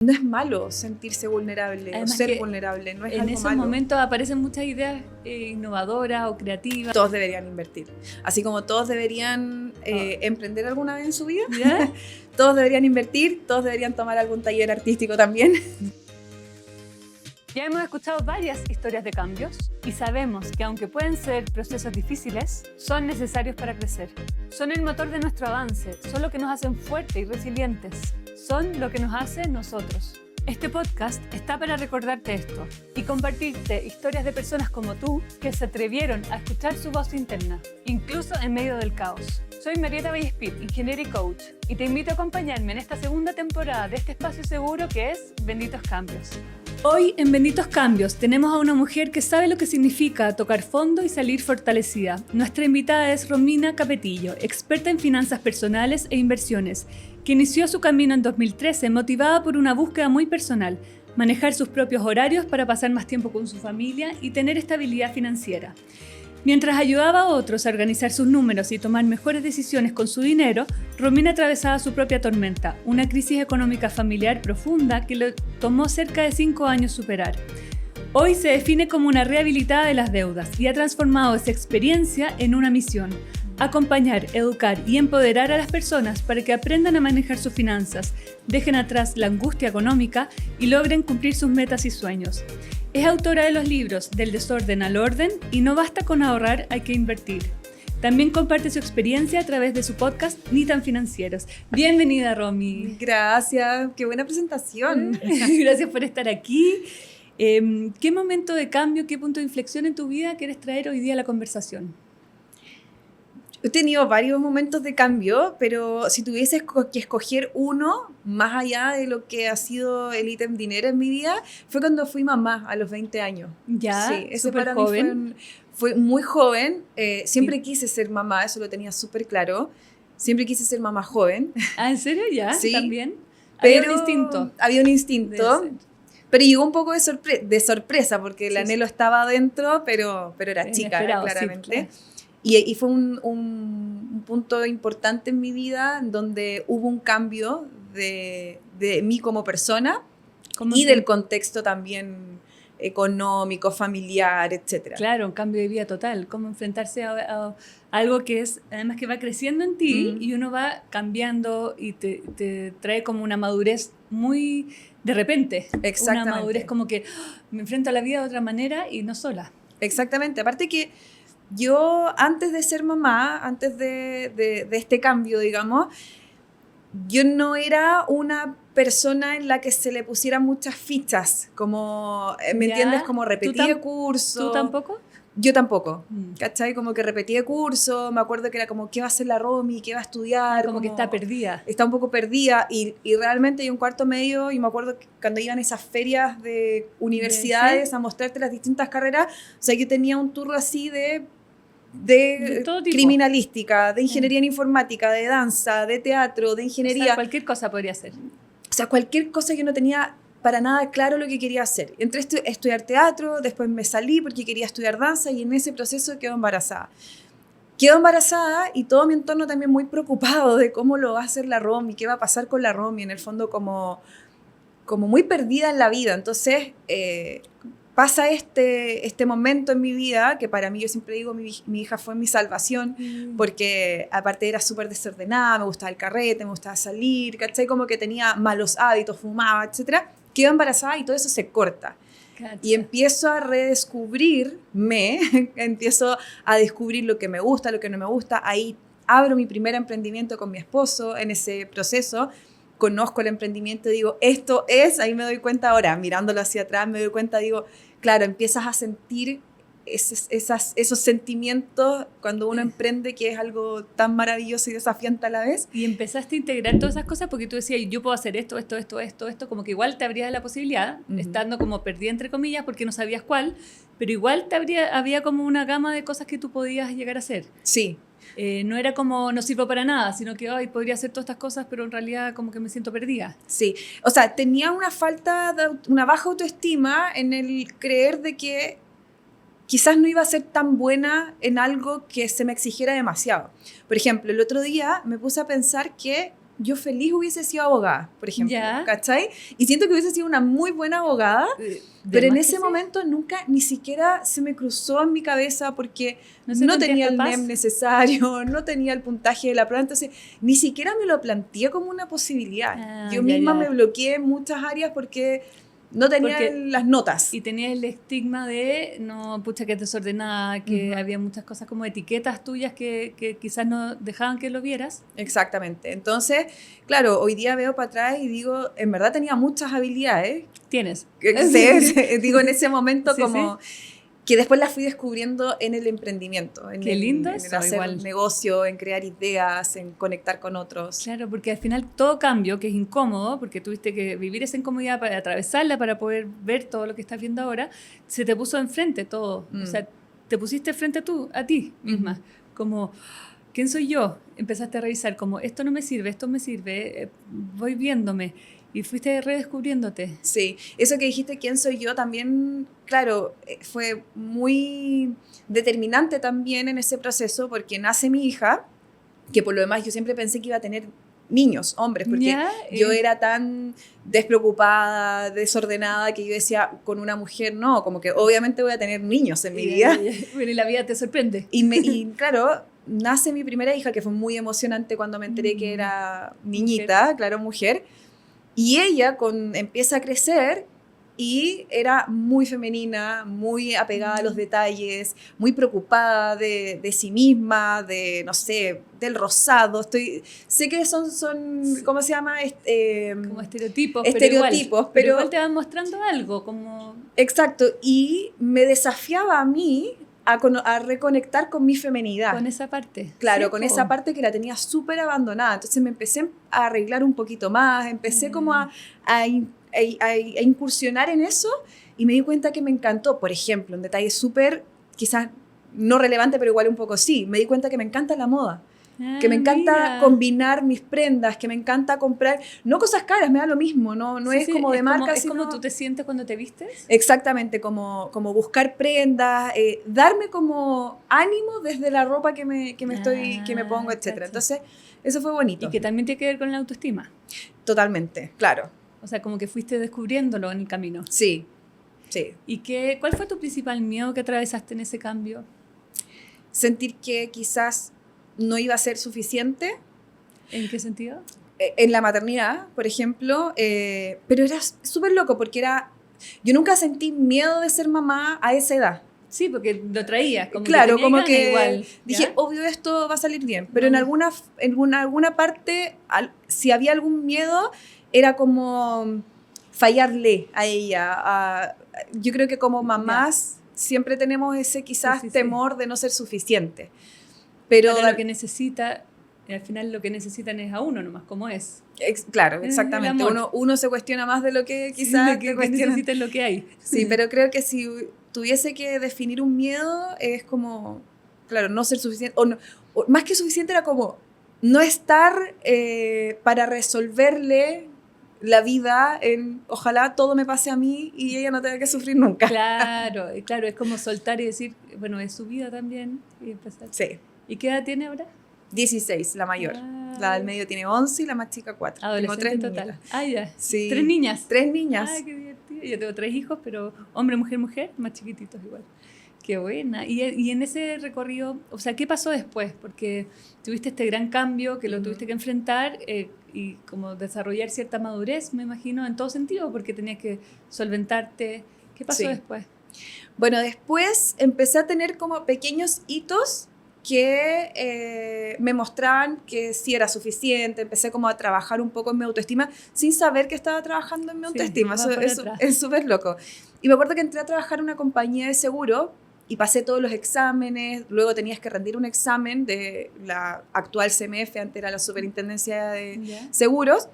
No es malo sentirse vulnerable. Además o ser vulnerable, no es algo malo. En esos momentos aparecen muchas ideas innovadoras o creativas. Todos deberían invertir. Así como todos deberían emprender alguna vez en su vida. ¿Ya? Todos deberían invertir, todos deberían tomar algún taller artístico también. Ya hemos escuchado varias historias de cambios y sabemos que aunque pueden ser procesos difíciles, son necesarios para crecer. Son el motor de nuestro avance, son lo que nos hacen fuertes y resilientes, son lo que nos hace nosotros. Este podcast está para recordarte esto y compartirte historias de personas como tú que se atrevieron a escuchar su voz interna, incluso en medio del caos. Soy Marieta Vallespir, ingeniera y coach, y te invito a acompañarme en esta segunda temporada de este espacio seguro que es Benditos Cambios. Hoy en Benditos Cambios tenemos a una mujer que sabe lo que significa tocar fondo y salir fortalecida. Nuestra invitada es Romina Capetillo, experta en finanzas personales e inversiones, que inició su camino en 2013 motivada por una búsqueda muy personal, manejar sus propios horarios para pasar más tiempo con su familia y tener estabilidad financiera. Mientras ayudaba a otros a organizar sus números y tomar mejores decisiones con su dinero, Romina atravesaba su propia tormenta, una crisis económica familiar profunda que le tomó cerca de 5 años superar. Hoy se define como una rehabilitada de las deudas y ha transformado esa experiencia en una misión: acompañar, educar y empoderar a las personas para que aprendan a manejar sus finanzas, dejen atrás la angustia económica y logren cumplir sus metas y sueños. Es autora de los libros Del desorden al orden y No basta con ahorrar, hay que invertir. También comparte su experiencia a través de su podcast Ni tan financieros. Bienvenida, Romy. Gracias, qué buena presentación. Gracias por estar aquí. ¿Qué momento de cambio, qué punto de inflexión en tu vida quieres traer hoy día a la conversación? He tenido varios momentos de cambio, pero si tuviese que escoger uno, más allá de lo que ha sido el ítem dinero en mi vida, fue cuando fui mamá a los 20 años. Ya, sí, eso súper para joven. mí fue muy joven. Siempre quise ser mamá, eso lo tenía súper claro. Siempre quise ser mamá joven. ¿Ah, en serio? ¿Ya? Sí. ¿También? Pero Había un instinto. Había un instinto. Pero llegó un poco de sorpresa, porque el anhelo estaba adentro, pero era chica, claramente. Sí, claro. Y fue un punto importante en mi vida en donde hubo un cambio de mí como persona y del contexto también económico, familiar, etc. Claro, un cambio de vida total. Cómo enfrentarse a algo que es, además que va creciendo en ti y uno va cambiando y te trae como una madurez muy de repente. Exactamente. Una madurez como que me enfrento a la vida de otra manera y no sola. Exactamente. Aparte que yo, antes de ser mamá, antes de este cambio, digamos, yo no era una persona en la que se le pusieran muchas fichas, como, ¿me entiendes? Como repetía curso. ¿Tú tampoco? Yo tampoco, ¿cachai? Como que repetía curso, me acuerdo que era como, ¿qué va a hacer la Romy? ¿Qué va a estudiar? Como que está perdida. Está un poco perdida y realmente hay un cuarto medio y me acuerdo que cuando iban esas ferias de universidades a mostrarte las distintas carreras, o sea, yo tenía un turno así de todo tipo. Criminalística, de ingeniería en informática, de danza, de teatro, de ingeniería. O sea, cualquier cosa podría ser. O sea, cualquier cosa que no tenía para nada claro lo que quería hacer. Entré a estudiar teatro, después me salí porque quería estudiar danza y en ese proceso quedo embarazada. Quedo embarazada y todo mi entorno también muy preocupado de cómo lo va a hacer la Romy, qué va a pasar con la Romy, en el fondo como muy perdida en la vida. Entonces, pasa este momento en mi vida, que para mí, yo siempre digo, mi hija fue mi salvación, porque aparte era súper desordenada, me gustaba el carrete, me gustaba salir, ¿cachai? Como que tenía malos hábitos, fumaba, etc. Quedo embarazada y todo eso se corta. Cacha. Y empiezo a redescubrirme, empiezo a descubrir lo que me gusta, lo que no me gusta. Ahí abro mi primer emprendimiento con mi esposo en ese proceso. Conozco el emprendimiento y digo, esto es, ahí me doy cuenta ahora, mirándolo hacia atrás, me doy cuenta, digo, claro, empiezas a sentir esos sentimientos cuando uno emprende, que es algo tan maravilloso y desafiante a la vez. Y empezaste a integrar todas esas cosas porque tú decías, yo puedo hacer esto, como que igual te abrías la posibilidad, estando como perdida entre comillas porque no sabías cuál, pero igual había como una gama de cosas que tú podías llegar a hacer. Sí. No era como no sirvo para nada, sino que podría hacer todas estas cosas, pero en realidad como que me siento perdida. Sí, o sea, tenía una baja autoestima en el creer de que quizás no iba a ser tan buena en algo que se me exigiera demasiado. Por ejemplo, el otro día me puse a pensar que yo feliz hubiese sido abogada, por ejemplo, Ya. ¿cachai? Y siento que hubiese sido una muy buena abogada, pero en ese momento nunca, ni siquiera se me cruzó en mi cabeza porque no tenía el NEM necesario, no tenía el puntaje de la prueba, entonces ni siquiera me lo planteé como una posibilidad. Yo misma me bloqueé en muchas áreas porque no tenía las notas. Y tenías el estigma de, no, pucha, que es desordenada, que había muchas cosas como etiquetas tuyas que quizás no dejaban que lo vieras. Exactamente. Entonces, claro, hoy día veo para atrás y digo, en verdad tenía muchas habilidades. Tienes. Sí, digo, en ese momento sí, como... que después las fui descubriendo en el emprendimiento, en Qué lindo en eso, hacer igual. negocio, en crear ideas, en conectar con otros. Claro, porque al final todo cambio, que es incómodo, porque tuviste que vivir esa incomodidad para atravesarla, para poder ver todo lo que estás viendo ahora, se te puso enfrente todo. O sea, te pusiste frente a ti misma. Como, ¿quién soy yo? Empezaste a revisar como, esto no me sirve, esto me sirve, voy viéndome. Y fuiste redescubriéndote. Sí, eso que dijiste, ¿quién soy yo? También, claro, fue muy determinante también en ese proceso porque nace mi hija, que por lo demás yo siempre pensé que iba a tener niños, hombres, porque yo era tan despreocupada, desordenada, que yo decía, con una mujer no, como que obviamente voy a tener niños en mi vida. Bueno, y la vida te sorprende. Y claro, nace mi primera hija, que fue muy emocionante cuando me enteré que era niñita, mujer. Claro, mujer. Y ella empieza a crecer y era muy femenina, muy apegada a los detalles, muy preocupada de sí misma, de, no sé, del rosado. Sé que son ¿cómo se llama? Como estereotipos. Pero igual te van mostrando algo, como... Exacto, y me desafiaba a mí a reconectar con mi feminidad. Con esa parte. Claro, sí, con esa parte que la tenía súper abandonada. Entonces me empecé a arreglar un poquito más, empecé como a incursionar en eso y me di cuenta que me encantó. Por ejemplo, un detalle súper, quizás no relevante, pero igual un poco sí. Me di cuenta que me encanta la moda. Que me encanta combinar mis prendas, que me encanta comprar, no cosas caras, me da lo mismo, no es como de marca. ¿Es como tú te sientes cuando te vistes? Exactamente, como buscar prendas, darme como ánimo desde la ropa que me pongo, etc. Entonces, eso fue bonito. Y que también tiene que ver con la autoestima. Totalmente, claro. O sea, como que fuiste descubriéndolo en el camino. Sí, sí. ¿Y cuál fue tu principal miedo que atravesaste en ese cambio? Sentir que quizás no iba a ser suficiente. ¿En qué sentido? En la maternidad, por ejemplo, pero era súper loco porque yo nunca sentí miedo de ser mamá a esa edad. Sí, porque lo traías. Claro, como que igual, dije, obvio esto va a salir bien, pero en alguna parte, si había algún miedo, era como fallarle a ella. Yo creo que como mamás siempre tenemos ese quizás temor de no ser suficiente. Pero lo que necesita, al final lo que necesitan es a uno nomás, como es. Claro, exactamente. Uno se cuestiona más de lo que quizás que necesitan lo que hay. Sí, pero creo que si tuviese que definir un miedo, es como, claro, no ser suficiente, o más que suficiente era como no estar para resolverle la vida ojalá todo me pase a mí y ella no tenga que sufrir nunca. Claro, es como soltar y decir, bueno, es su vida también. Y empezar. Sí. ¿Y qué edad tiene ahora? 16, la mayor. La del medio tiene 11 y la más chica 4. Adolescente tengo 3 total. niñas. Ah, ya. Sí. 3 niñas. 3 niñas. Ay, qué divertido. Yo tengo 3 hijos, pero hombre, mujer, más chiquititos igual. Qué buena. Y en ese recorrido, o sea, ¿qué pasó después? Porque tuviste este gran cambio que lo tuviste que enfrentar y como desarrollar cierta madurez, me imagino, en todo sentido, porque tenías que solventarte. ¿Qué pasó después? Bueno, después empecé a tener como pequeños hitos que me mostraban que sí era suficiente. Empecé como a trabajar un poco en mi autoestima sin saber que estaba trabajando en mi autoestima. Eso es súper loco. Y me acuerdo que entré a trabajar en una compañía de seguro y pasé todos los exámenes. Luego tenías que rendir un examen de la actual CMF, antes era la Superintendencia de Seguros.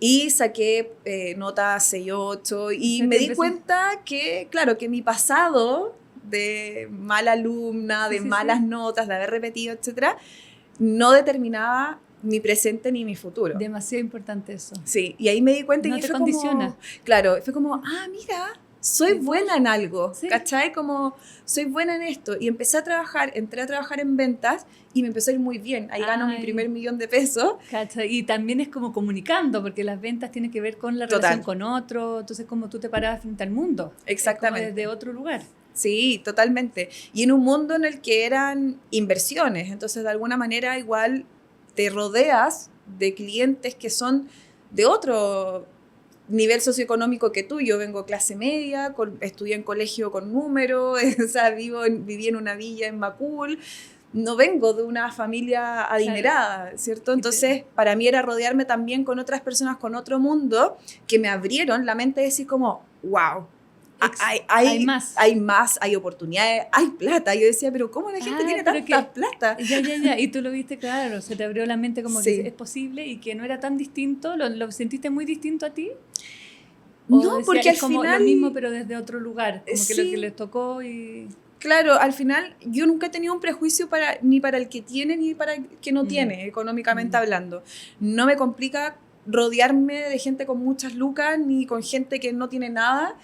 Y saqué nota 6, 8 y me di cuenta que, claro, que mi pasado de mala alumna, de malas notas, de haber repetido, etcétera, no determinaba mi presente ni mi futuro. Demasiado importante eso. Sí, y ahí me di cuenta no y te fue condiciona. Claro, fue como, mira, soy buena en algo, Sí. ¿cachai? Como, soy buena en esto. Y entré a trabajar en ventas y me empezó a ir muy bien. Ahí gano mi Ay. primer $1.000.000. ¿Cachai? Y también es como comunicando, porque las ventas tienen que ver con la Total. relación con otro, entonces como tú te parabas frente al mundo. Exactamente. Es como desde otro lugar. Sí, totalmente. Y en un mundo en el que eran inversiones, entonces de alguna manera igual te rodeas de clientes que son de otro nivel socioeconómico que tú. Yo vengo clase media, estudié en colegio con números, o sea, viví en una villa en Macul, no vengo de una familia adinerada, ¿cierto? Entonces, para mí era rodearme también con otras personas, con otro mundo, que me abrieron la mente de decir como, wow, hay más, hay oportunidades, hay plata. Yo decía, pero ¿cómo la gente tiene tanta plata? Ya. Y tú lo viste claro, se te abrió la mente como Sí. que es posible y que no era tan distinto. ¿Lo sentiste muy distinto a ti? No, porque al es como final... lo mismo, pero desde otro lugar. Como que sí. lo que les tocó y... Claro, al final yo nunca he tenido un prejuicio ni para el que tiene ni para el que no tiene, económicamente hablando. No me complica rodearme de gente con muchas lucas ni con gente que no tiene nada.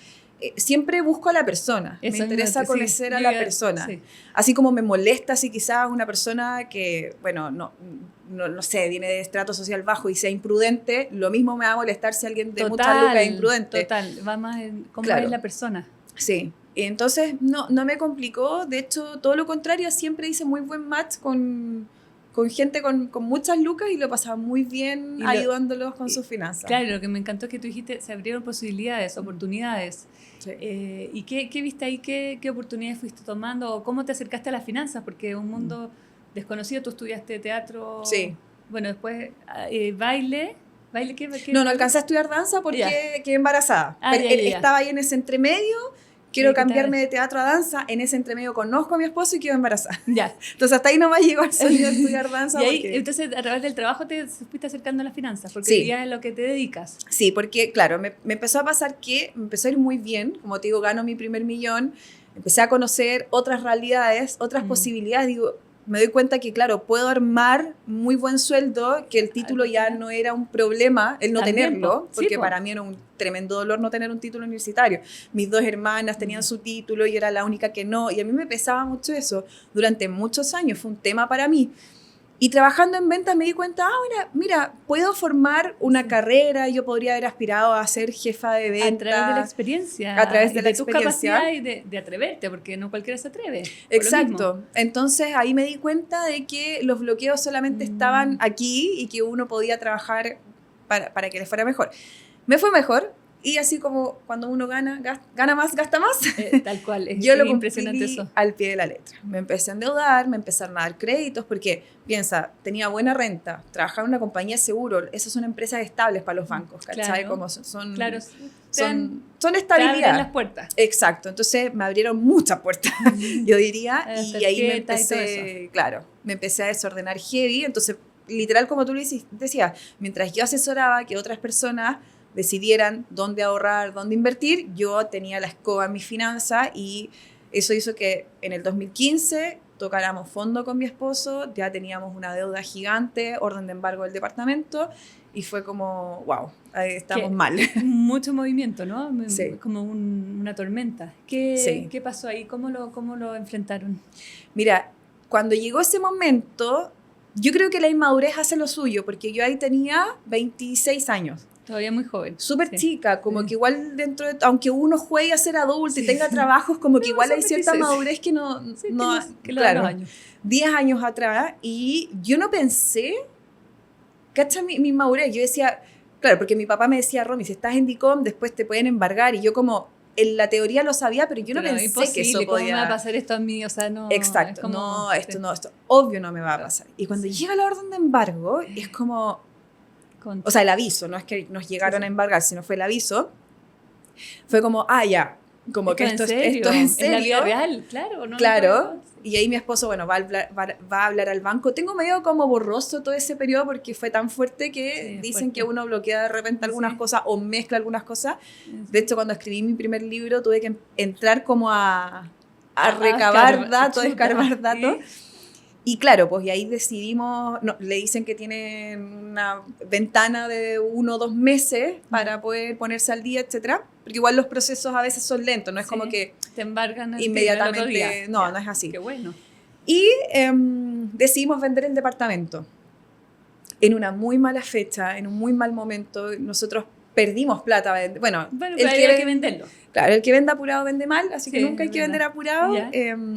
Siempre busco a la persona. Me interesa conocer a la persona. Sí. Así como me molesta si quizás una persona que, bueno, no sé, viene de estrato social bajo y sea imprudente, lo mismo me va a molestar si alguien de muchas lucas es imprudente. Total, va más en cómo es la persona. Sí. Entonces no me complicó, de hecho todo lo contrario, siempre hice muy buen match con gente con muchas lucas y lo pasaba muy bien ayudándolos con sus finanzas. Claro, lo que me encantó es que tú dijiste, se abrieron posibilidades, oportunidades. Sí. ¿Y qué viste ahí? ¿Qué oportunidades fuiste tomando? ¿O cómo te acercaste a las finanzas? Porque es un mundo desconocido, tú estudiaste teatro, sí. Bueno, después baile. ¿Qué? No alcancé a estudiar danza porque quedé embarazada. Estaba ahí en ese entremedio. Quiero cambiarme de teatro a danza, en ese entremedio conozco a mi esposo y quedo embarazada. Ya. Entonces hasta ahí nomás llegó el sueño de estudiar danza. Y ahí, entonces a través del trabajo te fuiste acercando a las finanzas, porque sí. ya es lo que te dedicas. Sí, porque claro, me empezó a pasar que me empezó a ir muy bien, como te digo, gano mi primer $1.000.000, empecé a conocer otras realidades, otras posibilidades, digo, me doy cuenta que, claro, puedo armar muy buen sueldo, que el título ya no era un problema, el no tenerlo, porque para mí era un tremendo dolor no tener un título universitario. Mis 2 hermanas tenían su título y era la única que no, y a mí me pesaba mucho eso. Durante muchos años fue un tema para mí. Y trabajando en ventas me di cuenta, mira, puedo formar una carrera, yo podría haber aspirado a ser jefa de ventas. A través de la experiencia. A través de la tus capacidades y de atreverte, porque no cualquiera se atreve. Exacto. Entonces ahí me di cuenta de que los bloqueos solamente estaban aquí y que uno podía trabajar para que le fuera mejor. Me fue mejor. Y así como cuando uno gana más, gasta más. Tal cual, yo lo impresionante eso. Al pie de la letra. Me empecé a endeudar, me empezaron a dar créditos, porque, piensa, tenía buena renta, trabajaba en una compañía de seguro, esas son empresas estables para los bancos, ¿cachai? Claro, como son estabilidad. Te abren las puertas. Exacto, entonces me abrieron muchas puertas, yo diría, y ahí me empecé a desordenar heavy, entonces, literal, como tú lo decías, mientras yo asesoraba que otras personas decidieran dónde ahorrar, dónde invertir, yo tenía la escoba en mis finanzas y eso hizo que en el 2015 tocáramos fondo con mi esposo, ya teníamos una deuda gigante, orden de embargo del departamento y fue como, wow, estamos mal. Mucho movimiento, ¿no? Sí. Como una tormenta. ¿Qué pasó ahí? ¿Cómo lo enfrentaron? Mira, cuando llegó ese momento, yo creo que la inmadurez hace lo suyo, porque yo ahí tenía 26 años. Todavía muy joven. Súper chica, como que igual dentro de... Aunque uno juegue a ser adulto y tenga trabajos, como que igual hay cierta madurez que no... claro, 10 años atrás, y yo no pensé... ¿Cacha mi madurez? Yo decía... Claro, porque mi papá me decía, Romy, si estás en DICOM, después te pueden embargar, y yo como... En la teoría lo sabía, pero yo no pensé que eso podía... ¿Cómo me va a pasar esto a mí? O sea, no... Exacto, como, esto obvio no me va a pasar. Y cuando llega la orden de embargo, es como... O sea, el aviso, no es que nos llegaron a embargar, sino fue el aviso. Fue como, ya, como que esto es en serio. En la vida real, claro. ¿no? Claro, y ahí mi esposo, bueno, va a hablar al banco. Tengo medio como borroso todo ese periodo porque fue tan fuerte que dicen que uno bloquea de repente algunas cosas o mezcla algunas cosas. De hecho, cuando escribí mi primer libro tuve que entrar como a recabar datos, a escarbar datos. Y claro, pues y ahí decidimos, no, le dicen que tienen una ventana de 1 o 2 meses para poder ponerse al día, etcétera. Porque igual los procesos a veces son lentos, no es como que te embargan inmediatamente, el otro día. no, no es así. Qué bueno. Y decidimos vender el departamento en una muy mala fecha, en un muy mal momento. Nosotros perdimos plata. Bueno, pero había que venderlo. Claro, el que vende apurado vende mal, así que nunca hay que vender apurado.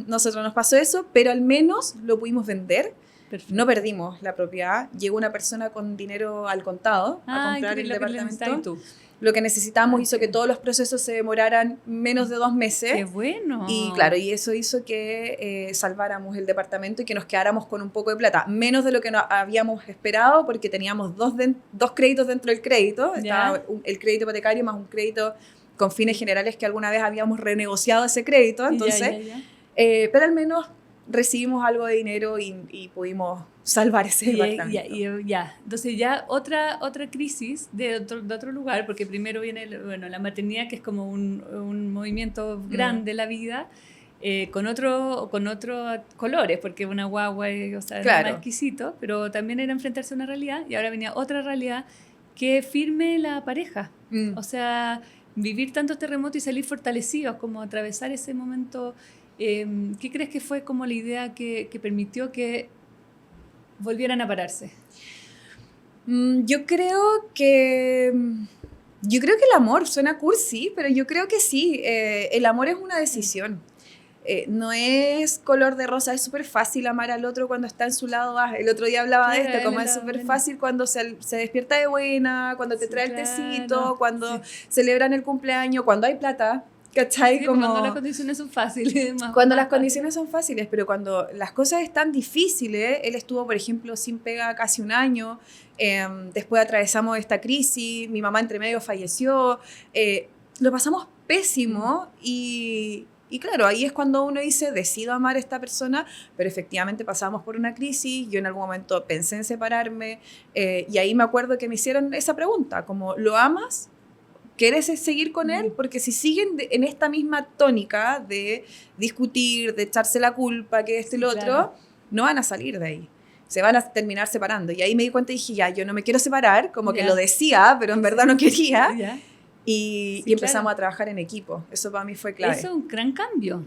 Nosotros nos pasó eso, pero al menos lo pudimos vender. Perfecto. No perdimos la propiedad. Llegó una persona con dinero al contado a comprar el departamento. Lo que necesitábamos hizo que todos los procesos se demoraran menos de 2 meses. ¡Qué bueno! Y claro, y eso hizo que salváramos el departamento y que nos quedáramos con un poco de plata. Menos de lo que habíamos esperado, porque teníamos dos créditos dentro del crédito. Estaba el crédito hipotecario más un crédito con fines generales que alguna vez habíamos renegociado ese crédito. Entonces, pero al menos recibimos algo de dinero y pudimos salvar ese departamento. Entonces ya otra crisis de otro lugar, porque primero viene la maternidad, que es como un movimiento grande en la vida, con otros colores, porque una guagua o sea, claro, era más exquisito, pero también era enfrentarse a una realidad, y ahora venía otra realidad que firme la pareja. O sea, vivir tantos terremotos y salir fortalecidos, como atravesar ese momento. ¿Qué crees que fue como la idea que permitió que volvieran a pararse? Yo creo que el amor, suena cursi, pero yo creo que sí. El amor es una decisión. No es color de rosa, es súper fácil amar al otro cuando está en su lado. El otro día hablaba de esto, como es súper fácil cuando se despierta de buena, cuando te trae el tecito, cuando celebran el cumpleaños, cuando hay plata. ¿Cachai? Como cuando las condiciones son fáciles. Cuando las condiciones son fáciles, pero cuando las cosas están difíciles, él estuvo, por ejemplo, sin pega casi 1 año, después atravesamos esta crisis, mi mamá entre medio falleció, lo pasamos pésimo y claro, ahí es cuando uno dice, decido amar a esta persona, pero efectivamente pasamos por una crisis, yo en algún momento pensé en separarme, y ahí me acuerdo que me hicieron esa pregunta, como, ¿lo amas? ¿Quieres seguir con él? Porque si siguen en esta misma tónica de discutir, de echarse la culpa, que esto y lo otro, no van a salir de ahí. Se van a terminar separando. Y ahí me di cuenta y dije, yo no me quiero separar, como que lo decía, pero en verdad no quería. Y empezamos a trabajar en equipo. Eso para mí fue clave. Eso es un gran cambio.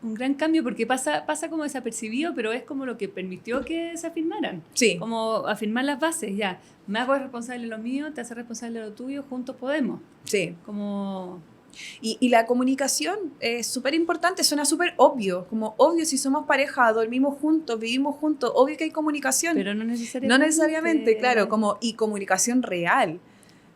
Un gran cambio porque pasa como desapercibido, pero es como lo que permitió que se afirmaran. Sí. Como afirmar las bases, ya. Me hago responsable de lo mío, te haces responsable de lo tuyo, juntos podemos. Sí. Como... Y la comunicación es súper importante, suena súper obvio. Como obvio, si somos pareja, dormimos juntos, vivimos juntos, obvio que hay comunicación. Pero no necesariamente. No necesariamente, claro. Y comunicación real.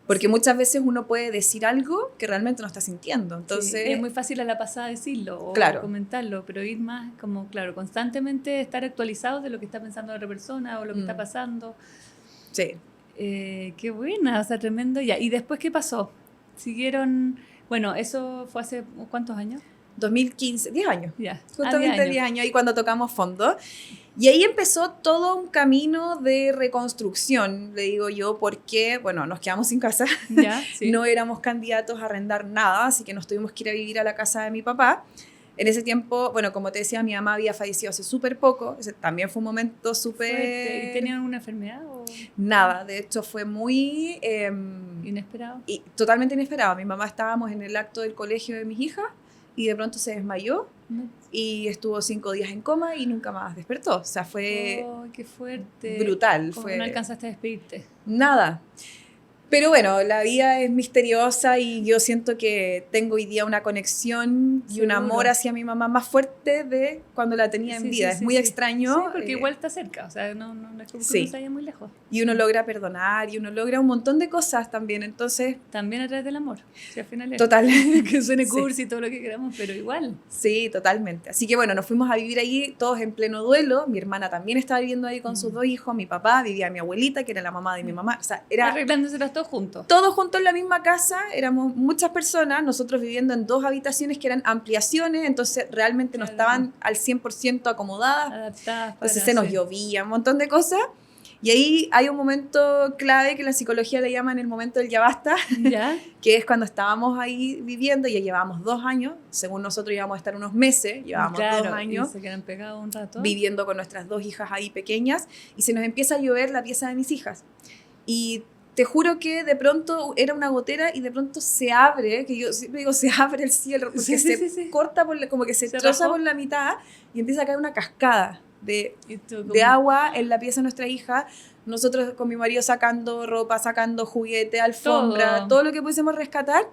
Porque muchas veces uno puede decir algo que realmente no está sintiendo. Entonces, es muy fácil a la pasada decirlo o comentarlo, pero ir más como, claro, constantemente estar actualizados de lo que está pensando la otra persona o lo que está pasando. Sí. Qué buena, o sea, tremendo. Ya. ¿Y después qué pasó? Siguieron... Bueno, eso fue hace ¿cuántos años? 2015, 10 años. Ya. Justamente 10 años ahí cuando tocamos fondo. Y ahí empezó todo un camino de reconstrucción, le digo yo, porque, bueno, nos quedamos sin casa. Ya, sí. No éramos candidatos a arrendar nada, así que nos tuvimos que ir a vivir a la casa de mi papá. En ese tiempo, bueno, como te decía, mi mamá había fallecido hace súper poco. Ese también fue un momento súper... ¿Y tenían alguna enfermedad? O... Nada, de hecho fue muy... ¿Inesperado? Y totalmente inesperado. Mi mamá estábamos en el acto del colegio de mis hijas y de pronto se desmayó y estuvo 5 días en coma y nunca más despertó. O sea, fue... ¡Oh, qué fuerte! Brutal. ¿Cómo no alcanzaste a despedirte? Nada. Pero bueno, la vida es misteriosa y yo siento que tengo hoy día una conexión y un amor hacia mi mamá más fuerte de cuando la tenía en vida. Es muy extraño. Sí, porque igual está cerca, o sea, no es como que uno se vaya muy lejos. Y uno logra perdonar y uno logra un montón de cosas también, entonces... También a través del amor, si al final es... Total. Que suene cursi y todo lo que queramos, pero igual. Sí, totalmente. Así que bueno, nos fuimos a vivir allí todos en pleno duelo. Mi hermana también estaba viviendo ahí con sus 2 hijos. Mi papá, vivía mi abuelita, que era la mamá de mi mamá. O sea, era... Arreglándoselas todos juntos. Todos juntos en la misma casa, éramos muchas personas, nosotros viviendo en 2 habitaciones que eran ampliaciones, entonces realmente no estaban al 100% acomodadas. Adaptadas. Entonces se nos llovía, un montón de cosas. Y ahí hay un momento clave que la psicología le llaman el momento del ya basta, ¿Ya? que es cuando estábamos ahí viviendo, ya llevábamos 2 años, según nosotros íbamos a estar unos meses, llevábamos 2 años y se quedan pegados un rato. viviendo con nuestras 2 hijas ahí pequeñas, y se nos empieza a llover la pieza de mis hijas. Y te juro que de pronto era una gotera y de pronto se abre, que yo siempre digo se abre el cielo, porque se corta, como que se troza por la mitad y empieza a caer una cascada de agua en la pieza de nuestra hija. Nosotros con mi marido sacando ropa, sacando juguete, alfombra, todo lo que pudiésemos rescatar.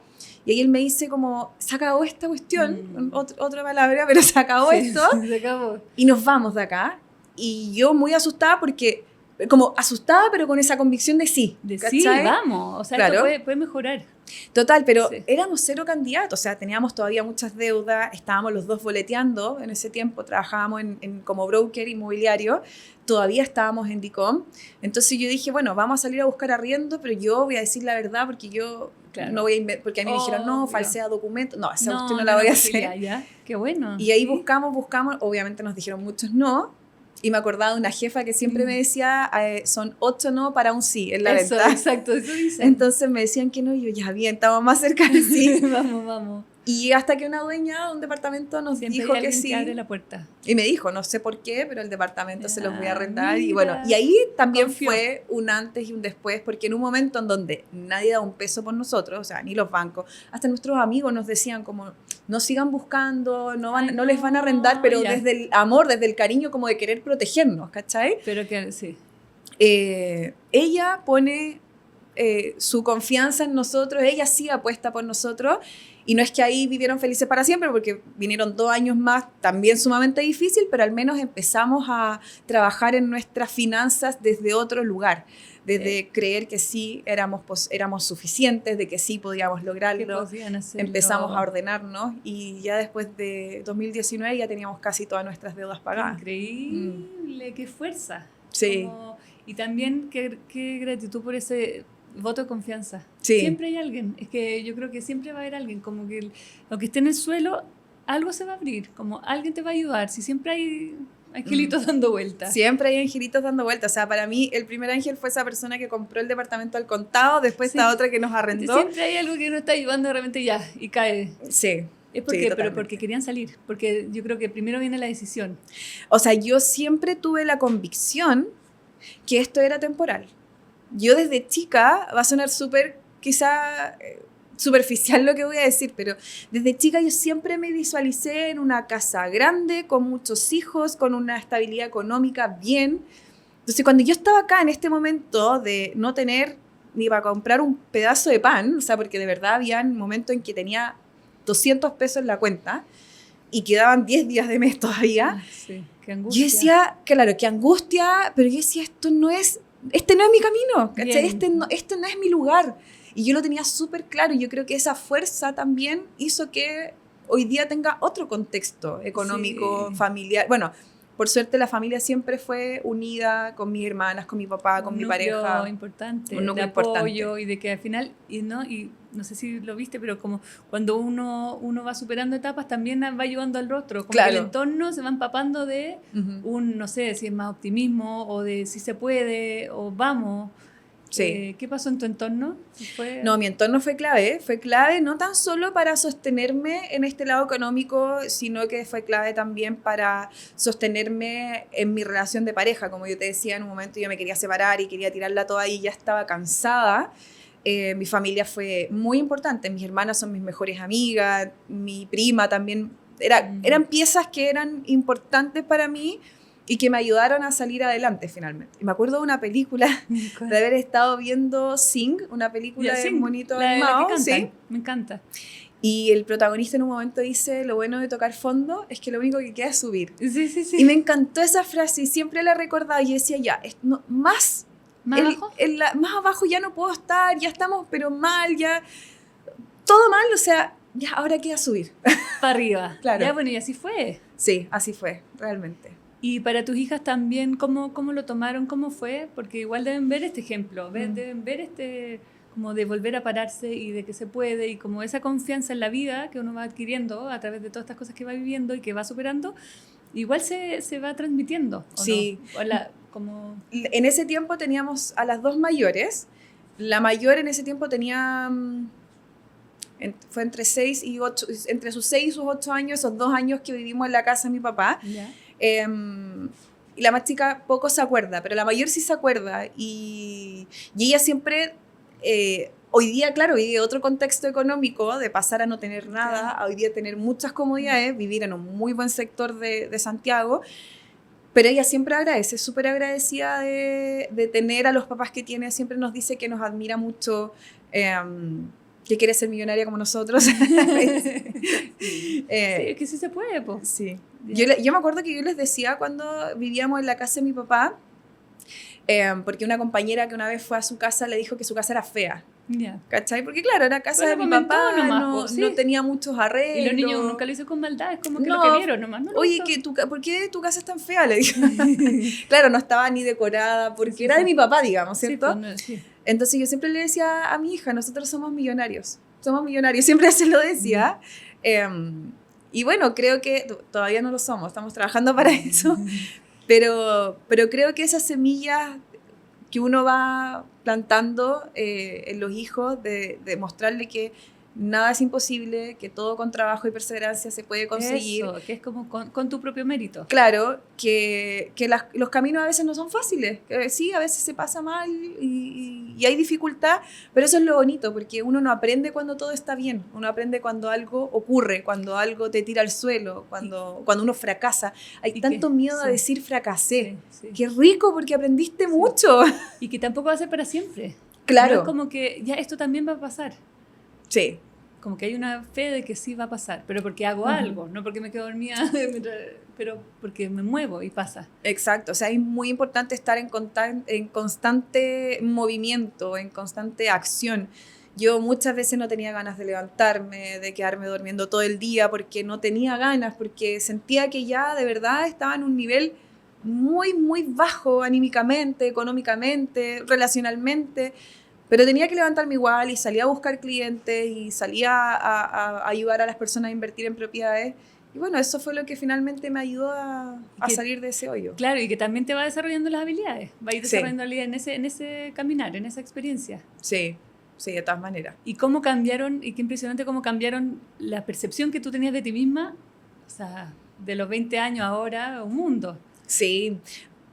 Y ahí él me dice como, se acabó esta cuestión, otra palabra, pero se acabó esto. Se acabó. Y nos vamos de acá. Y yo muy asustada porque, como asustada, pero con esa convicción de sí. De sí, vamos. O sea, claro. Esto puede mejorar. Total, pero éramos 0 candidatos, o sea, teníamos todavía muchas deudas, estábamos los dos boleteando en ese tiempo, trabajábamos como broker inmobiliario, todavía estábamos en DICOM, entonces yo dije, bueno, vamos a salir a buscar arriendo, pero yo voy a decir la verdad porque yo no voy a porque a mí me dijeron, no, falsea documentos, no, esa cuestión no la voy a hacer. Ya. Qué bueno. Y ahí buscamos, obviamente nos dijeron muchos no. Y me acordaba de una jefa que siempre me decía, son 8 no para un sí en la venta. Exacto, eso dicen. Entonces me decían que no, y yo ya bien, estamos más cerca del sí. Vamos. Y hasta que una dueña de un departamento nos siempre dijo hay que sí. Que abre la puerta. Y me dijo, no sé por qué, pero el departamento se los voy a arrendar. Y bueno, y ahí también fue un antes y un después, porque en un momento en donde nadie da un peso por nosotros, o sea, ni los bancos, hasta nuestros amigos nos decían como, no sigan buscando, no les van a arrendar, pero desde el amor, desde el cariño como de querer protegernos, ¿cachai? Pero que sí. Ella pone su confianza en nosotros, ella sí apuesta por nosotros, y no es que ahí vivieron felices para siempre, porque vinieron 2 años más, también sumamente difícil, pero al menos empezamos a trabajar en nuestras finanzas desde otro lugar, desde creer que sí éramos suficientes, de que sí podíamos lograrlo, empezamos a ordenarnos, y ya después de 2019 ya teníamos casi todas nuestras deudas pagadas. Increíble, qué fuerza. Sí. Y también qué gratitud por ese voto de confianza. Sí. Siempre hay alguien, es que yo creo que siempre va a haber alguien, como que aunque esté en el suelo, algo se va a abrir, como alguien te va a ayudar, si siempre hay angelitos dando vueltas. Siempre hay angelitos dando vueltas, o sea, para mí el primer ángel fue esa persona que compró el departamento al contado, después esta otra que nos arrendó. Siempre hay algo que nos está ayudando de repente y cae. Sí. Es porque, pero porque querían salir, porque yo creo que primero viene la decisión. O sea, yo siempre tuve la convicción que esto era temporal. Yo desde chica, va a sonar súper, quizá superficial lo que voy a decir, pero desde chica yo siempre me visualicé en una casa grande, con muchos hijos, con una estabilidad económica bien. Entonces, cuando yo estaba acá en este momento de no tener ni para comprar un pedazo de pan, o sea, porque de verdad había momentos en que tenía 200 pesos en la cuenta y quedaban 10 días de mes todavía. Sí, qué angustia. Yo decía, claro, qué angustia, pero yo decía, este no es mi camino, ¿cachai? Este no es mi lugar. Y yo lo tenía súper claro, y yo creo que esa fuerza también hizo que hoy día tenga otro contexto económico, familiar. Bueno, por suerte la familia siempre fue unida con mis hermanas, con mi papá, con mi pareja. Importante, un núcleo de apoyo importante. Y de que al final, y no sé si lo viste, pero como cuando uno va superando etapas, también va ayudando al otro. Como que el entorno se va empapando de no sé, si es más optimismo o de si se puede o vamos. Sí. ¿Qué pasó en tu entorno? No, mi entorno fue clave no tan solo para sostenerme en este lado económico, sino que fue clave también para sostenerme en mi relación de pareja. Como yo te decía, en un momento yo me quería separar y quería tirarla toda y ya estaba cansada. Mi familia fue muy importante, mis hermanas son mis mejores amigas, mi prima también, eran piezas que eran importantes para mí y que me ayudaron a salir adelante finalmente. Y me acuerdo de una película, de haber estado viendo Sing, una película de monito animado. Sí, me encanta. Y el protagonista en un momento dice, lo bueno de tocar fondo es que lo único que queda es subir. Sí. Y me encantó esa frase y siempre la recordaba y decía, ya, ¿Más abajo? Más abajo ya no puedo estar, ya estamos pero mal, ya todo mal, o sea, ya ahora queda subir. Para arriba. Claro. Ya, bueno, y así fue. Sí, así fue, realmente. Y para tus hijas también, ¿cómo lo tomaron? ¿Cómo fue? Porque igual deben ver este ejemplo, deben ver como de volver a pararse y de que se puede, y como esa confianza en la vida que uno va adquiriendo a través de todas estas cosas que va viviendo y que va superando, igual se va transmitiendo. ¿O sí. no? Como... En ese tiempo teníamos a las dos mayores. La mayor en ese tiempo tenía... fue entre 6 y 8, entre sus 6 y sus 8 años, esos 2 años que vivimos en la casa de mi papá. ¿Ya? Y la más chica poco se acuerda, pero la mayor sí se acuerda. Y ella siempre, hoy día, claro, vive otro contexto económico de pasar a no tener nada, a hoy día tener muchas comodidades, vivir en un muy buen sector de Santiago. Pero ella siempre agradece, súper agradecida de tener a los papás que tiene, siempre nos dice que nos admira mucho, que quiere ser millonaria como nosotros. Sí, es que sí se puede, pues. Sí. Yo me acuerdo que yo les decía cuando vivíamos en la casa de mi papá, porque una compañera que una vez fue a su casa le dijo que su casa era fea. Yeah. ¿Cachai? Porque claro, era casa Bueno, de mi papá, nomás, no tenía muchos arreglos. Y los niños nunca lo hizo con maldad, es como que lo que vieron nomás. No oye, ¿por qué tu casa es tan fea? Le dijo. Claro, no estaba ni decorada, porque era de mi papá, digamos, ¿cierto? Sí, pues, sí. Entonces yo siempre le decía a mi hija, nosotros somos millonarios, siempre se lo decía. Y bueno, creo que todavía no lo somos, estamos trabajando para eso, pero creo que esas semillas que uno va plantando en los hijos, de mostrarle que nada es imposible, que todo con trabajo y perseverancia se puede conseguir. Eso, que es como con tu propio mérito. Claro, que los caminos a veces no son fáciles, sí, a veces se pasa mal y hay dificultad, pero eso es lo bonito, porque uno no aprende cuando todo está bien, uno aprende cuando algo ocurre, cuando algo te tira al suelo, cuando uno fracasa. Hay tanto miedo a decir fracasé. Sí. Qué rico, porque aprendiste mucho. Y que tampoco va a ser para siempre. Claro. No es como que ya esto también va a pasar. Sí. Como que hay una fe de que sí va a pasar, pero porque hago algo, no porque me quedo dormida, pero porque me muevo y pasa. Exacto, o sea, es muy importante estar en constante movimiento, en constante acción. Yo muchas veces no tenía ganas de levantarme, de quedarme durmiendo todo el día, porque no tenía ganas, porque sentía que ya de verdad estaba en un nivel muy, muy bajo anímicamente, económicamente, relacionalmente. Pero tenía que levantarme igual y salía a buscar clientes y salía a ayudar a las personas a invertir en propiedades. Y bueno, eso fue lo que finalmente me ayudó a salir de ese hoyo. Claro, y que también te va desarrollando las habilidades. Va a ir desarrollando habilidades en ese caminar, en esa experiencia. Sí, de todas maneras. Y cómo cambiaron, y qué impresionante cómo cambiaron la percepción que tú tenías de ti misma, o sea, de los 20 años ahora, un mundo. Sí.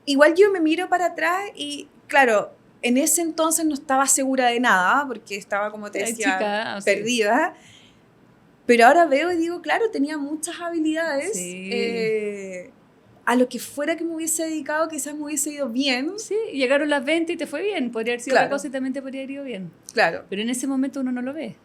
Igual yo me miro para atrás y, claro, en ese entonces no estaba segura de nada, porque estaba, como te decía, chica, perdida. Pero ahora veo y digo, claro, tenía muchas habilidades. Sí. A lo que fuera que me hubiese dedicado, quizás me hubiese ido bien. Sí, llegaron las 20 y te fue bien. Podría haber sido otra cosa y también te podría haber ido bien. Claro. Pero en ese momento uno no lo ve.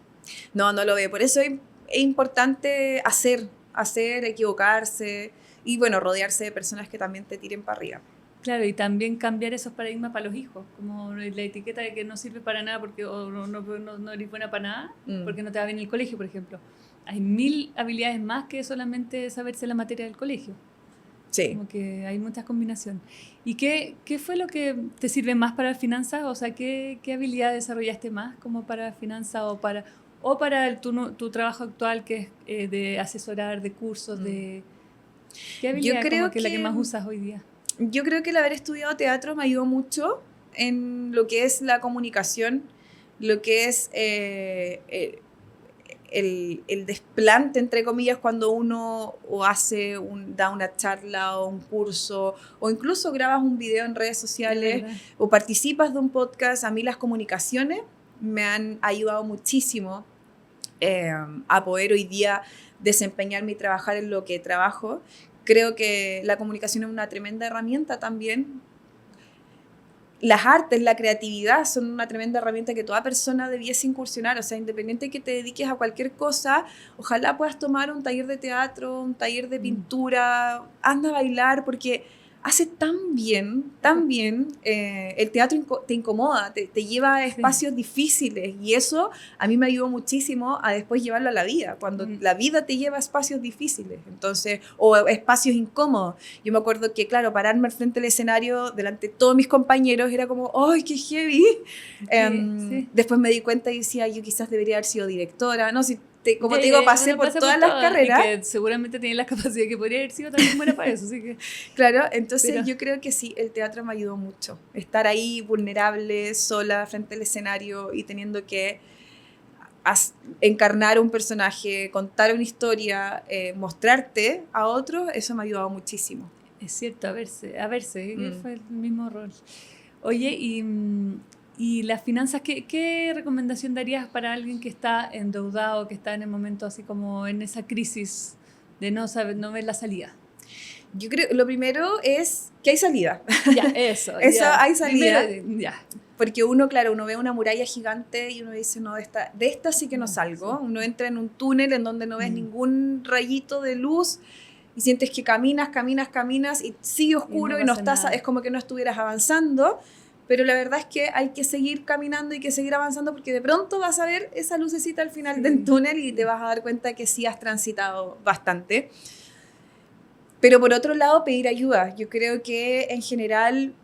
No lo ve. Por eso es importante hacer, equivocarse y, bueno, rodearse de personas que también te tiren para arriba. Claro, y también cambiar esos paradigmas para los hijos, como la etiqueta de que no sirve para nada porque o no eres buena para nada, porque no te va bien en el colegio, por ejemplo. Hay 1000 habilidades más que solamente saberse la materia del colegio. Sí. Como que hay muchas combinaciones. ¿Y qué fue lo que te sirve más para finanzas? O sea, ¿qué habilidad desarrollaste más como para finanzas o para tu trabajo actual, que es de asesorar, de cursos, de... ¿Qué habilidad es la que más usas hoy día? Yo creo que el haber estudiado teatro me ayudó mucho en lo que es la comunicación, lo que es el desplante, entre comillas, cuando uno da una charla o un curso, o incluso grabas un video en redes sociales, o participas de un podcast. A mí las comunicaciones me han ayudado muchísimo a poder hoy día desempeñarme y trabajar en lo que trabajo. Creo que la comunicación es una tremenda herramienta también. Las artes, la creatividad son una tremenda herramienta que toda persona debiese incursionar. O sea, independiente de que te dediques a cualquier cosa, ojalá puedas tomar un taller de teatro, un taller de pintura, anda a bailar, porque hace tan bien, el teatro te incomoda, te lleva a espacios difíciles, y eso a mí me ayudó muchísimo a después llevarlo a la vida, cuando la vida te lleva a espacios difíciles, entonces, o espacios incómodos. Yo me acuerdo que, claro, pararme al frente del escenario delante de todos mis compañeros era como, ¡ay, qué heavy! Después me di cuenta y decía, yo quizás debería haber sido directora, no, si como te digo, pasé por todas las carreras. Y que seguramente tiene la capacidad que podría haber sido también buena para eso, así que... Claro, entonces yo creo que sí, el teatro me ayudó mucho. Estar ahí vulnerable, sola, frente al escenario y teniendo que encarnar un personaje, contar una historia, mostrarte a otros, eso me ha ayudado muchísimo. Es cierto, a verse, fue el mismo rol. Oye, y las finanzas, ¿qué recomendación darías para alguien que está endeudado, que está en el momento así como en esa crisis de no ver la salida? Yo creo lo primero es que hay salida. Ya, eso. Hay salida. Primero, ya. Porque uno ve una muralla gigante y uno dice, no, de esta sí que no salgo. Sí. Uno entra en un túnel en donde no ves ningún rayito de luz y sientes que caminas y sigue oscuro y no estás, es como que no estuvieras avanzando. Pero la verdad es que hay que seguir caminando y que seguir avanzando porque de pronto vas a ver esa lucecita al final del túnel y te vas a dar cuenta que sí has transitado bastante. Pero por otro lado, pedir ayuda. Yo creo que en general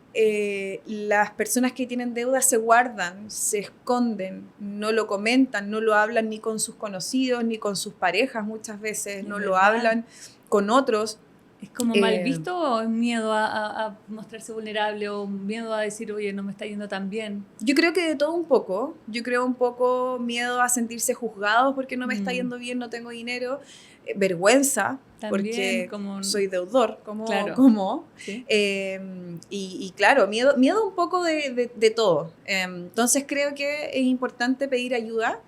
las personas que tienen deudas se guardan, se esconden, no lo comentan, no lo hablan ni con sus conocidos, ni con sus parejas muchas veces, no lo hablan con otros. ¿Es como mal visto o es miedo a mostrarse vulnerable o miedo a decir, oye, no me está yendo tan bien? Yo creo que de todo un poco. Yo creo un poco miedo a sentirse juzgados porque no me está yendo bien, no tengo dinero. Vergüenza, también, porque soy deudor, ¿Sí? Y claro, miedo un poco de todo. Entonces creo que es importante pedir ayuda.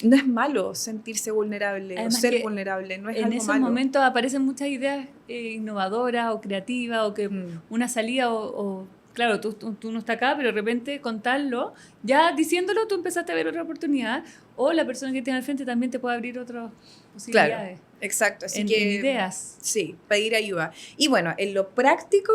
No es malo sentirse vulnerable. Además, o ser vulnerable, no es algo malo. En esos momentos aparecen muchas ideas innovadoras o creativas o que una salida o claro, tú no estás acá, pero de repente contarlo, ya diciéndolo tú empezaste a ver otra oportunidad o la persona que tiene al frente también te puede abrir otras posibilidades. Claro, exacto. Así en ideas. Sí, pedir ayuda. Y bueno, en lo práctico,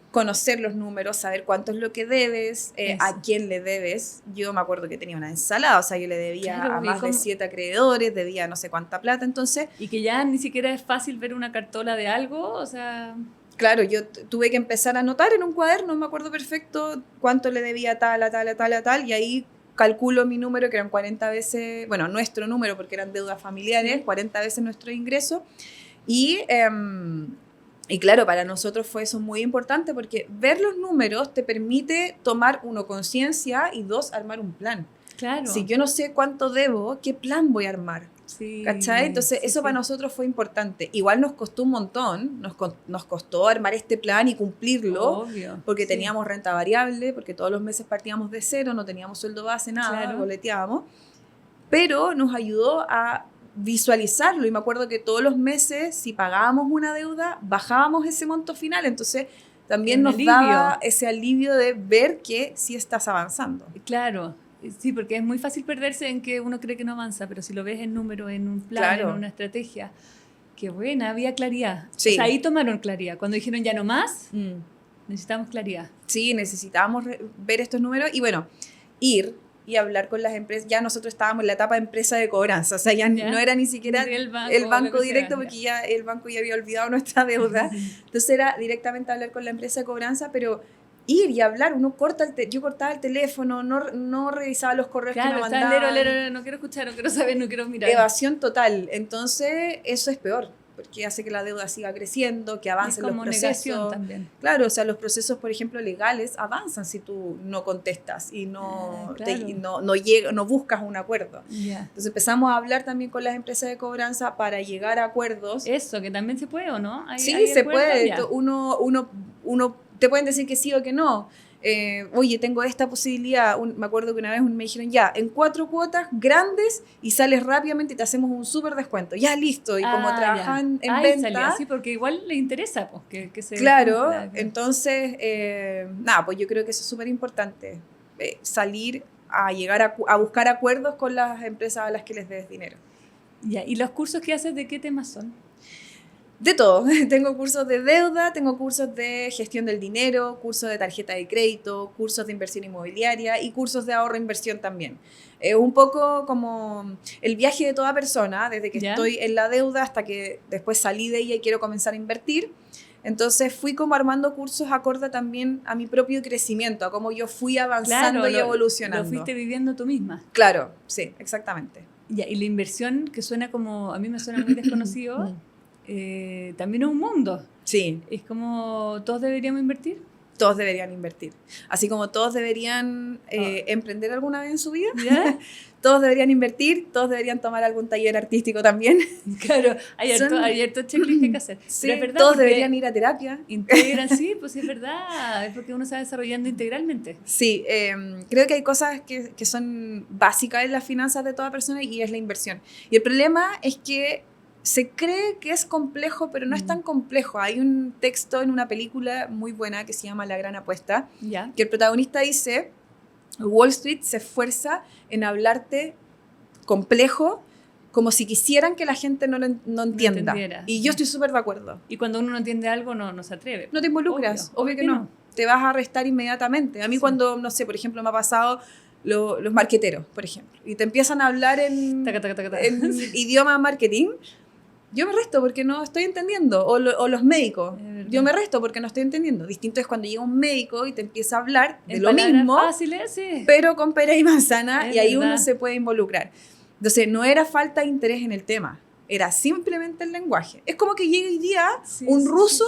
conocer los números, saber cuánto es lo que debes, a quién le debes. Yo me acuerdo que tenía una ensalada, o sea, yo le debía a más de 7 acreedores, debía no sé cuánta plata, entonces... Y que ya ni siquiera es fácil ver una cartola de algo, o sea... Claro, yo tuve que empezar a anotar en un cuaderno, me acuerdo perfecto cuánto le debía tal, y ahí calculo mi número, que eran 40 veces, bueno, nuestro número, porque eran deudas familiares, 40 veces nuestro ingreso, y claro, para nosotros fue eso muy importante, porque ver los números te permite tomar, uno, conciencia, y dos, armar un plan. Claro. Si yo no sé cuánto debo, ¿qué plan voy a armar? Sí, ¿cachai? Entonces eso para nosotros fue importante. Igual nos costó un montón, nos costó armar este plan y cumplirlo. Obvio, porque teníamos renta variable, porque todos los meses partíamos de cero, no teníamos sueldo base, nada, boleteábamos. Pero nos ayudó a visualizarlo y me acuerdo que todos los meses, si pagábamos una deuda, bajábamos ese monto final, entonces también nos daba ese alivio de ver que sí estás avanzando. Claro. Sí, porque es muy fácil perderse en que uno cree que no avanza, pero si lo ves en números, en un plan, en una estrategia, qué buena, había claridad. Sí. O sea, ahí tomaron claridad. Cuando dijeron ya no más, necesitamos claridad. Sí, necesitábamos ver estos números y bueno, ir y hablar con las empresas. Ya nosotros estábamos en la etapa de empresa de cobranza, o sea, ya no era ni siquiera el banco directo, porque ya el banco ya había olvidado nuestra deuda. Entonces era directamente hablar con la empresa de cobranza, pero ir y hablar, yo cortaba el teléfono, no revisaba los correos que me mandaban. Lero, no quiero escuchar, no quiero saber, no quiero mirar. Evasión total. Entonces, eso es peor, porque hace que la deuda siga creciendo, que avancen los procesos. También. Claro, o sea, los procesos, por ejemplo, legales avanzan si tú no contestas y no buscas un acuerdo. Entonces empezamos a hablar también con las empresas de cobranza para llegar a acuerdos. Eso, que también se puede, ¿o no? Sí, se puede. Uno te pueden decir que sí o que no. Oye, tengo esta posibilidad. Me acuerdo que una vez me dijeron, ya, en 4 cuotas grandes y sales rápidamente y te hacemos un súper descuento. Ya, listo. Y como trabajan en venta... Salía así porque igual le interesa pues, que se... Claro, entonces, pues yo creo que eso es súper importante. Salir a llegar a buscar acuerdos con las empresas a las que les des dinero. Ya, ¿y los cursos que haces de qué temas son? De todo. Tengo cursos de deuda, tengo cursos de gestión del dinero, cursos de tarjeta de crédito, cursos de inversión inmobiliaria y cursos de ahorro e inversión también. Un poco como el viaje de toda persona, desde que estoy en la deuda hasta que después salí de ella y quiero comenzar a invertir. Entonces fui como armando cursos acorde también a mi propio crecimiento, a cómo yo fui avanzando y evolucionando. Lo fuiste viviendo tú misma. Claro, sí, exactamente. Ya, y la inversión, que suena como, a mí me suena muy desconocido, también es un mundo. Sí. Es como, ¿todos deberíamos invertir? Todos deberían invertir. Así como todos deberían emprender alguna vez en su vida. ¿Ya? Todos deberían invertir, todos deberían tomar algún taller artístico también. Claro, hay harto checklist que hay que hacer. Sí, pero es verdad, todos deberían ir a terapia. Integran, sí, pues sí, es verdad. Es porque uno se va desarrollando integralmente. Sí, creo que hay cosas que son básicas en las finanzas de toda persona y es la inversión. Y el problema es que se cree que es complejo, pero no es tan complejo. Hay un texto en una película muy buena que se llama La Gran Apuesta, ¿Ya? que el protagonista dice, Wall Street se esfuerza en hablarte complejo como si quisieran que la gente no entienda. Y yo estoy súper de acuerdo. Y cuando uno no entiende algo, no se atreve. No te involucras, obvio que no. Te vas a arrestar inmediatamente. A mí cuando, no sé, por ejemplo, me ha pasado los marqueteros, por ejemplo, y te empiezan a hablar en idioma marketing, yo me resto porque no estoy entendiendo. O los médicos, yo me resto porque no estoy entendiendo. Distinto es cuando llega un médico y te empieza a hablar de lo mismo, fáciles, sí, pero con pera y manzana, y ahí verdad. uno se puede involucrar. Entonces, no era falta de interés en el tema, era simplemente el lenguaje. Es como que llega hoy día un ruso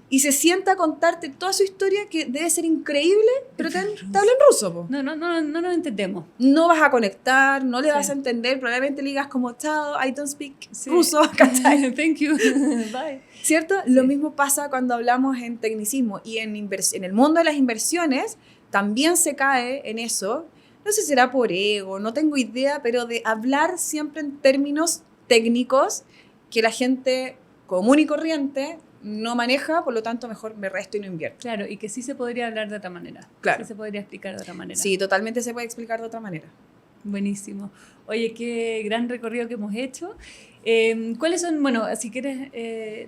y se sienta a contarte toda su historia, que debe ser increíble, pero te habla en ruso. Po. No nos entendemos. No vas a conectar, no le vas a entender, probablemente le digas como, chao, I don't speak ruso, ¿cachai? Thank you, bye. ¿Cierto? Lo mismo pasa cuando hablamos en tecnicismo y en el mundo de las inversiones también se cae en eso. No sé si será por ego, no tengo idea, pero de hablar siempre en términos técnicos que la gente común y corriente no maneja, por lo tanto mejor me resto y no invierto. Claro, y que sí se podría hablar de otra manera. Claro. Sí se podría explicar de otra manera. Sí, totalmente se puede explicar de otra manera. Buenísimo. Oye, qué gran recorrido que hemos hecho. ¿Cuáles son, bueno, si quieres,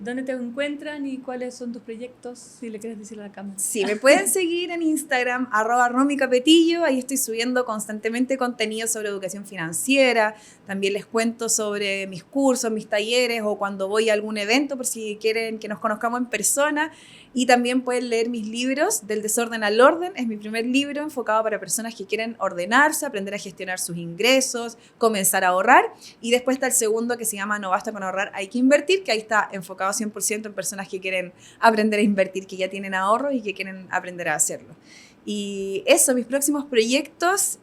dónde te encuentran y cuáles son tus proyectos, si le quieres decir a la cámara? Sí, me pueden seguir en Instagram, @romicapetillo, ahí estoy subiendo constantemente contenido sobre educación financiera, también les cuento sobre mis cursos, mis talleres o cuando voy a algún evento por si quieren que nos conozcamos en persona, y también pueden leer mis libros, Del desorden al orden, es mi primer libro enfocado para personas que quieren ordenarse, aprender a gestionar sus ingresos, comenzar a ahorrar, y después está el segundo que se llama No basta con ahorrar, hay que invertir, que ahí está enfocado 100% en personas que quieren aprender a invertir, que ya tienen ahorros y que quieren aprender a hacerlo. Y eso, mis próximos proyectos,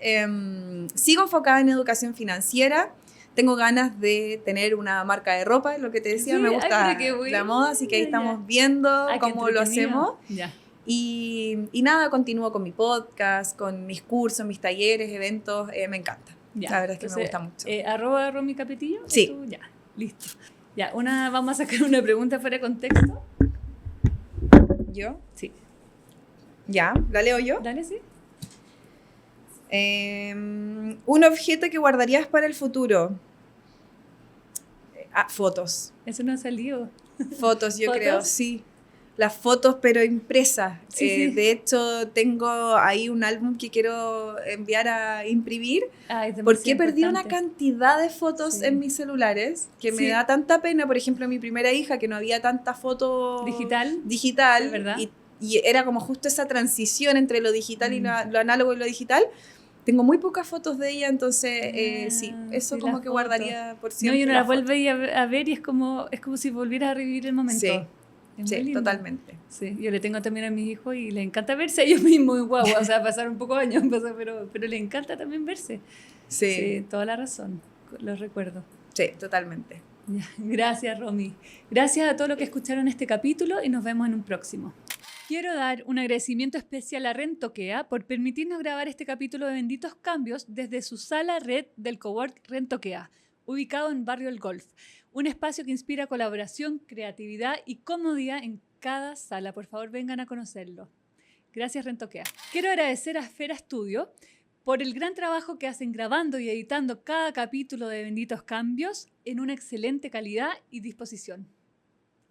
sigo enfocada en educación financiera. Tengo ganas de tener una marca de ropa, es lo que te decía, me gusta la moda, así que ahí estamos viendo cómo lo hacemos. Y nada, continúo con mi podcast, con mis cursos, mis talleres, eventos, me encanta. La verdad es que me gusta mucho. ¿@romicapetillo? Sí. Ya, listo. Ya, vamos a sacar una pregunta fuera de contexto. ¿Yo? Sí. Ya, ¿la leo yo? Dale, sí. Un objeto que guardarías para el futuro. Fotos. Eso no ha salido. Fotos, yo creo, sí. Las fotos, pero impresas. Sí. De hecho, tengo ahí un álbum que quiero enviar a imprimir. Porque he perdido una cantidad de fotos en mis celulares que me da tanta pena. Por ejemplo, mi primera hija, que no había tanta foto digital ¿verdad? Y era como justo esa transición entre lo digital y lo análogo y lo digital. Tengo muy pocas fotos de ella, entonces sí, eso como que guardaría por siempre. No, y uno la vuelve a ver y es como si volvieras a revivir el momento. Sí, totalmente. Sí, yo le tengo también a mis hijos y les encanta verse a ellos mismos en guagua, o sea, pasar un poco de años, pero les encanta también verse. Sí, toda la razón, lo recuerdo. Sí, totalmente. Gracias, Romy. Gracias a todos los que escucharon este capítulo y nos vemos en un próximo. Quiero dar un agradecimiento especial a Rentokea por permitirnos grabar este capítulo de Benditos Cambios desde su sala red del cowork Rentokea, ubicado en Barrio El Golf. Un espacio que inspira colaboración, creatividad y comodidad en cada sala. Por favor, vengan a conocerlo. Gracias, Rentokea. Quiero agradecer a Esfera Studio por el gran trabajo que hacen grabando y editando cada capítulo de Benditos Cambios en una excelente calidad y disposición.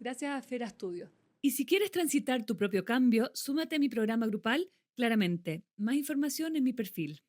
Gracias a Esfera Studio. Y si quieres transitar tu propio cambio, súmate a mi programa grupal Claramente. Más información en mi perfil.